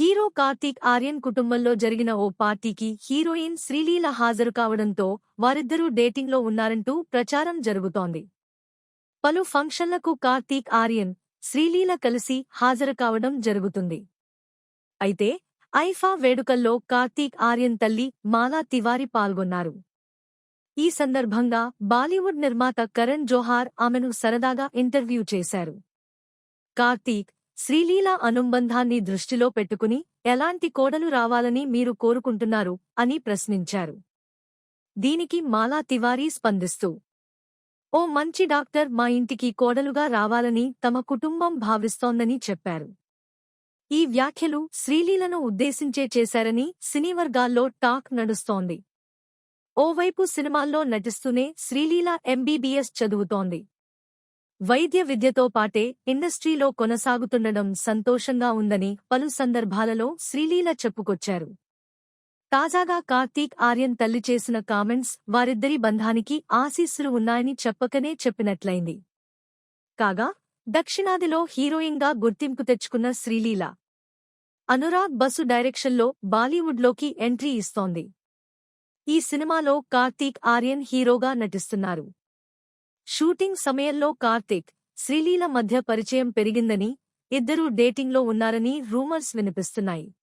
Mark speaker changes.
Speaker 1: Hero Karthik Aryan కుటుంబంలో జరిగిన ఓ పార్టీకి హీరోయిన్ శ్రీలీల హాజరు కావడంతో వారిద్దరూ డేటింగ్లో ఉన్నారంటూ ప్రచారం జరుగుతోంది. పలు ఫంక్షన్లకు కార్తీక్ ఆర్యన్, శ్రీలీల కలిసి హాజరు కావడం జరుగుతుంది. అయితే ఐఫా వేడుకల్లో కార్తీక్ ఆర్యన్ తల్లి మాలా తివారీ పాల్గొన్నారు. ఈ సందర్భంగా బాలీవుడ్ నిర్మాత కరణ్ జోహార్ ఆమెను సరదాగా ఇంటర్వ్యూ చేశారు. కార్తీక్, శ్రీలీల అనుబంధాన్ని దృష్టిలో పెట్టుకుని ఎలాంటి కోడలు రావాలని మీరు కోరుకుంటున్నారు అని ప్రశ్నించారు. దీనికి మాలా తివారీ స్పందిస్తూ, ఓ మంచి డాక్టర్ మా ఇంటికి కోడలుగా రావాలని తమ కుటుంబం భావిస్తోందని చెప్పారు. ఈ వ్యాఖ్యలు శ్రీలీలను ఉద్దేశించే చేశారని సినీవర్గాల్లో టాక్ నడుస్తోంది. ఓవైపు సినిమాల్లో నటిస్తూనే శ్రీలీల ఎంబీబీఎస్ చదువుతోంది. వైద్య విద్యతో పాటే ఇండస్ట్రీలో కొనసాగుతుండడం సంతోషంగా ఉందని పలు సందర్భాలలో శ్రీలీల చెప్పుకొచ్చారు. తాజాగా కార్తీక్ ఆర్యన్ తల్లి చేసిన కామెంట్స్ వారిద్దరి బంధానికి ఆశీస్సులు ఉన్నాయని చెప్పకనే చెప్పినట్లయింది. కాగా దక్షిణాదిలో హీరోయిన్గా గుర్తింపు తెచ్చుకున్న శ్రీలీల అనురాగ్ బసు డైరెక్షన్లో బాలీవుడ్లోకి ఎంట్రీ ఇస్తోంది. ఈ సినిమాలో కార్తీక్ ఆర్యన్ హీరోగా నటిస్తున్నారు. షూటింగ్ సమయంలో కార్తీక్, శ్రీలీల మధ్య పరిచయం పెరిగిందని, ఇద్దరూ డేటింగ్లో ఉన్నారని రూమర్స్ వినిపిస్తున్నాయి.